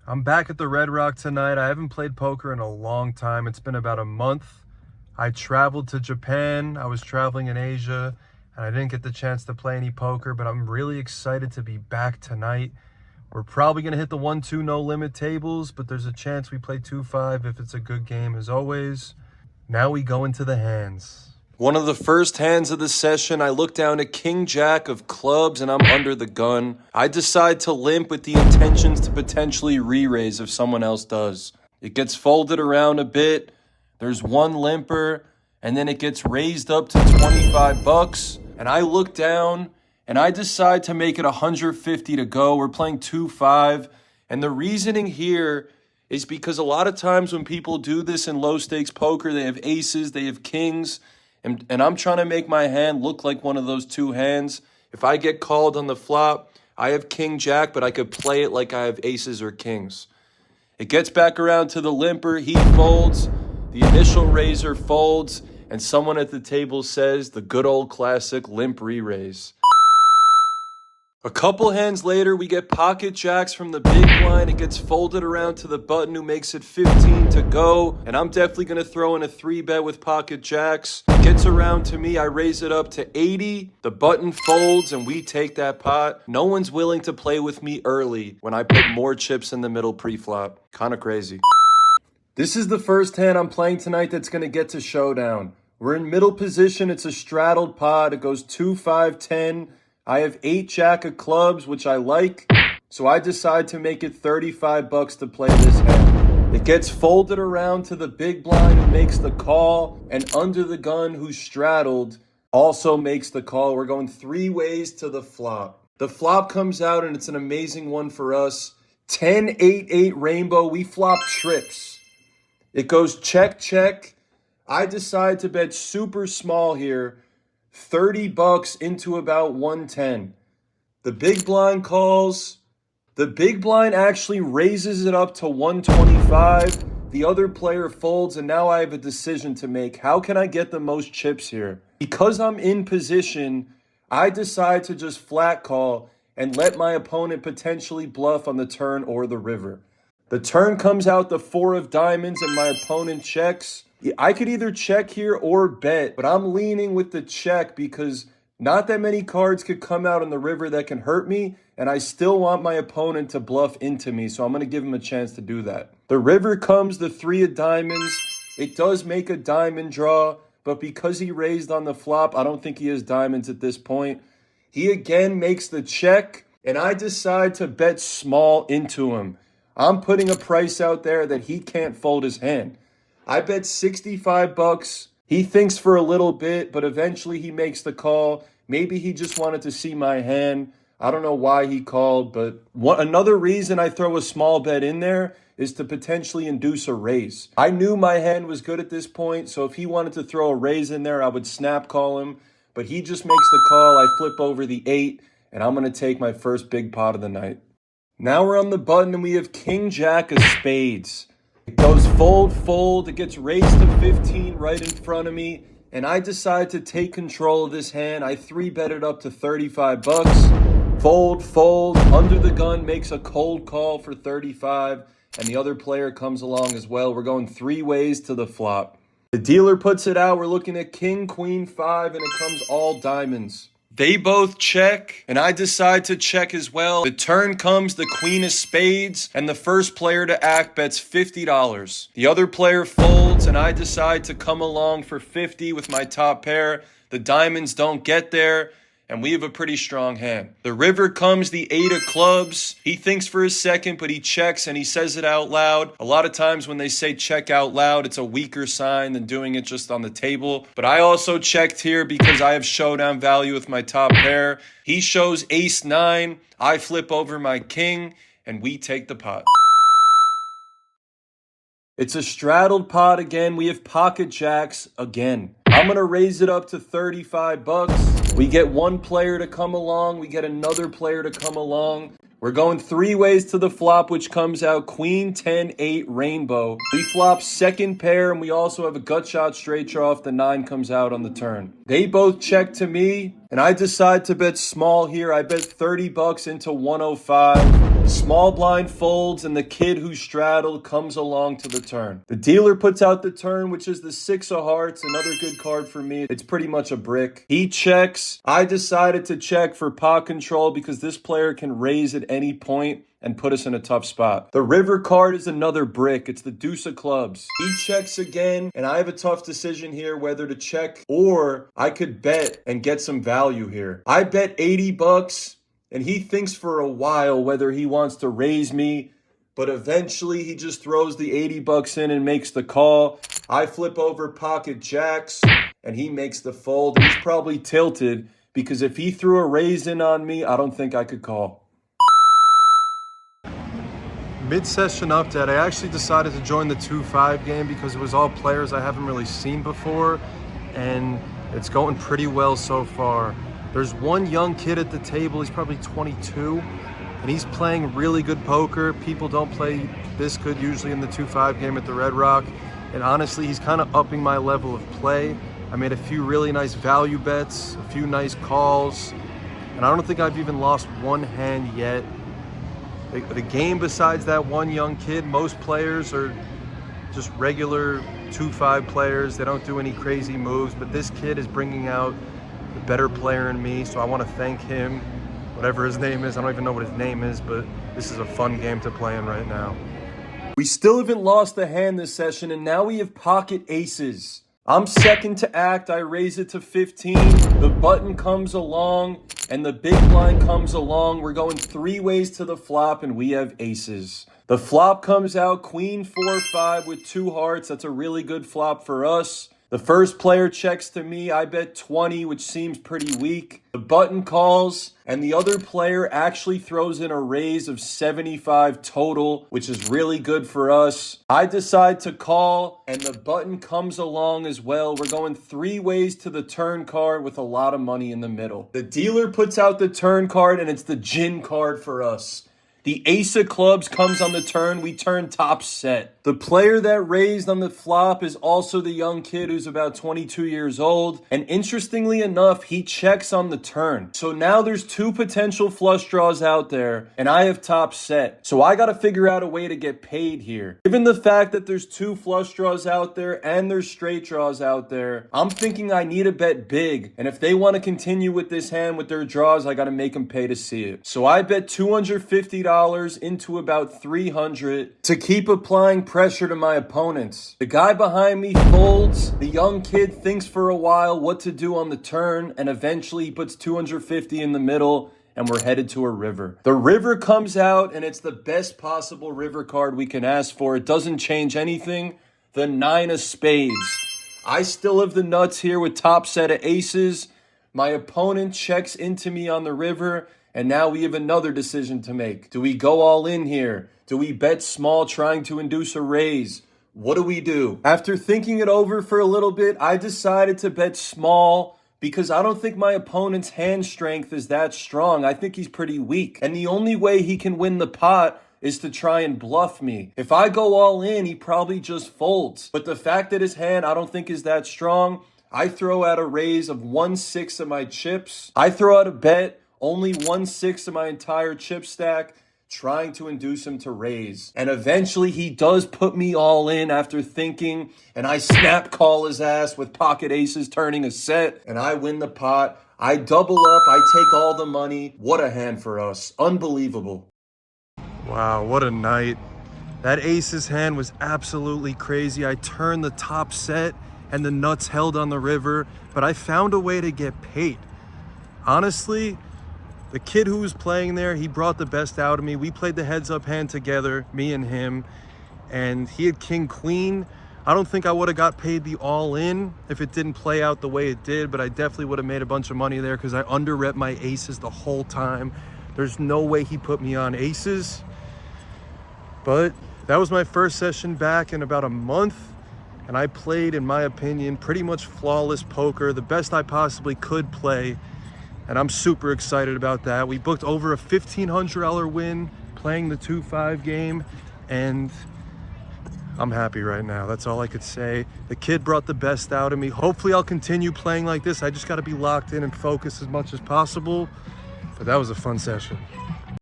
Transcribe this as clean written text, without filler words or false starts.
I'm back at the Red Rock tonight. I haven't played poker in a long time. It's been about a month. I traveled to Japan. I was traveling in Asia, and I didn't get the chance to play any poker, but I'm really excited to be back tonight. We're probably going to hit the 1-2 no limit tables, but there's a chance we play 2-5 if it's a good game as always. Now we go into the hands. One of the first hands of the session, I look down at King Jack of clubs and I'm under the gun. I decide to limp with the intentions to potentially re-raise if someone else does. It gets folded around a bit. There's one limper and then it gets raised up to 25 bucks. And I look down and I decide to make it 150 to go. We're playing 2-5. And the reasoning here is because a lot of times when people do this in low stakes poker, they have aces, they have kings. And I'm trying to make my hand look like one of those two hands. If I get called on the flop, I have King Jack, but I could play it like I have aces or kings. It gets back around to the limper. He folds. The initial raiser folds. And someone at the table says the good old classic limp re-raise. A couple hands later, we get pocket jacks from the big blind. It gets folded around to the button who makes it 15 to go. And I'm definitely going to throw in a 3-bet with pocket jacks. It gets around to me. I raise it up to 80. The button folds and we take that pot. No one's willing to play with me early when I put more chips in the middle pre-flop. Kind of crazy. This is the first hand I'm playing tonight that's going to get to showdown. We're in middle position. It's a straddled pot. It goes 2, 5, 10. I have 8 jack of clubs, which I like, so I decide to make it 35 bucks to play this hand. It gets folded around to the big blind who makes the call, and under the gun who's straddled also makes the call. We're going 3 ways to the flop. The flop comes out, and it's an amazing one for us. 10-8-8 rainbow. We flop trips. It goes check, check. I decide to bet super small here. 30 bucks into about 110. The big blind calls. The big blind actually raises it up to 125. The other player folds, and now I have a decision to make. How can I get the most chips here? Because I'm in position, I decide to just flat call and let my opponent potentially bluff on the turn or the river. The turn comes out the 4 of diamonds, and my opponent checks. I could either check here or bet, but I'm leaning with the check because not that many cards could come out on the river that can hurt me, and I still want my opponent to bluff into me, so I'm going to give him a chance to do that. The river comes the 3 of diamonds. It does make a diamond draw, but because he raised on the flop, I don't think he has diamonds at this point. He again makes the check, and I decide to bet small into him. I'm putting a price out there that he can't fold his hand. I bet 65 bucks. He thinks for a little bit, but eventually he makes the call. Maybe he just wanted to see my hand. I don't know why he called, but another reason I throw a small bet in there is to potentially induce a raise. I knew my hand was good at this point, so if he wanted to throw a raise in there, I would snap call him. But he just makes the call. I flip over the 8, and I'm going to take my first big pot of the night. Now we're on the button, and we have King Jack of spades. It goes fold, fold. It gets raised to 15 right in front of me. And I decide to take control of this hand. I 3-bet it up to 35 bucks. Fold, fold. Under the gun makes a cold call for 35. And the other player comes along as well. We're going 3 ways to the flop. The dealer puts it out. We're looking at king, queen, 5. And it comes all diamonds. They both check, and I decide to check as well. The turn comes the queen of spades, and the first player to act bets $50. The other player folds, and I decide to come along for 50 with my top pair. The diamonds don't get there, and we have a pretty strong hand. The river comes the 8 of clubs. He thinks for a second, but he checks and he says it out loud. A lot of times when they say check out loud, it's a weaker sign than doing it just on the table. But I also checked here because I have showdown value with my top pair. He shows ace 9. I flip over my king and we take the pot. It's a straddled pot again. We have pocket jacks again. I'm going to raise it up to 35 bucks. We get one player to come along. We get another player to come along. We're going 3 ways to the flop, which comes out queen, 10, 8, rainbow. We flop second pair, and we also have a gut shot straight draw if the 9 comes out on the turn. They both check to me, and I decide to bet small here. I bet 30 bucks into 105. Small blind folds, and the kid who straddled comes along to the turn. The dealer puts out the turn, which is the 6 of hearts, another good card for me. It's pretty much a brick. He checks. I decided to check for pot control because this player can raise at any point and put us in a tough spot. The river card is another brick. It's the deuce of clubs. He checks again, and I have a tough decision here whether to check or I could bet and get some value here. I bet 80 bucks, and he thinks for a while whether he wants to raise me, but eventually he just throws the 80 bucks in and makes the call. I flip over pocket jacks, and he makes the fold. He's probably tilted because if he threw a raise in on me, I don't think I could call. Mid-session update, I actually decided to join the 2-5 game because it was all players I haven't really seen before, and it's going pretty well so far. There's one young kid at the table, he's probably 22, and he's playing really good poker. People don't play this good usually in the 2-5 game at the Red Rock, and honestly, he's kind of upping my level of play. I made a few really nice value bets, a few nice calls, and I don't think I've even lost one hand yet. The game, besides that one young kid, most players are just regular 2-5 players. They don't do any crazy moves, but this kid is bringing out the better player in me, so I want to thank him, whatever his name is. I don't even know what his name is, but this is a fun game to play in right now. We still haven't lost a hand this session, and now we have pocket aces. I'm second to act. I raise it to 15. The button comes along and the big blind comes along. We're going 3 ways to the flop and we have aces. The flop comes out queen 4-5 with 2 hearts. That's a really good flop for us. The first player checks to me. I bet 20, which seems pretty weak. The button calls, and the other player actually throws in a raise of 75 total, which is really good for us. I decide to call, and the button comes along as well. We're going 3 ways to the turn card with a lot of money in the middle. The dealer puts out the turn card, and it's the gin card for us. The ace of clubs comes on the turn. We turn top set. The player that raised on the flop is also the young kid who's about 22 years old. And interestingly enough, he checks on the turn. So now there's 2 potential flush draws out there, and I have top set. So I got to figure out a way to get paid here. Given the fact that there's 2 flush draws out there and there's straight draws out there, I'm thinking I need to bet big. And if they want to continue with this hand with their draws, I got to make them pay to see it. So I bet $250 into about 300 to keep applying pressure to my opponents. The guy behind me folds. The young kid thinks for a while what to do on the turn, and eventually he puts 250 in the middle, and we're headed to a river. The river comes out, and it's the best possible river card we can ask for. It doesn't change anything. The 9 of spades. I still have the nuts here with top set of aces. My opponent checks into me on the river, and now we have another decision to make. Do we go all in here? Do we bet small trying to induce a raise? What do we do? After thinking it over for a little bit, I decided to bet small because I don't think my opponent's hand strength is that strong. I think he's pretty weak. And the only way he can win the pot is to try and bluff me. If I go all in, he probably just folds. But the fact that his hand I don't think is that strong, I throw out a raise of 1/6 of my chips. I throw out a bet only 1/6 of my entire chip stack, trying to induce him to raise. And eventually he does put me all in after thinking, and I snap call his ass with pocket aces turning a set, and I win the pot. I double up, I take all the money. What a hand for us. Unbelievable. Wow, what a night. That aces hand was absolutely crazy. I turned the top set and the nuts held on the river, but I found a way to get paid. Honestly, the kid who was playing there, he brought the best out of me. We played the heads up hand together, me and him, and he had king queen. I don't think I would have got paid the all in if it didn't play out the way it did, but I definitely would have made a bunch of money there because I under-rep my aces the whole time. There's no way he put me on aces. But that was my first session back in about a month, and I played, in my opinion, pretty much flawless poker, the best I possibly could play. And I'm super excited about that. We booked over a $1,500 win playing the 2-5 game, and I'm happy right now. That's all I could say. The kid brought the best out of me. Hopefully I'll continue playing like this. I just got to be locked in and focused as much as possible. But that was a fun session.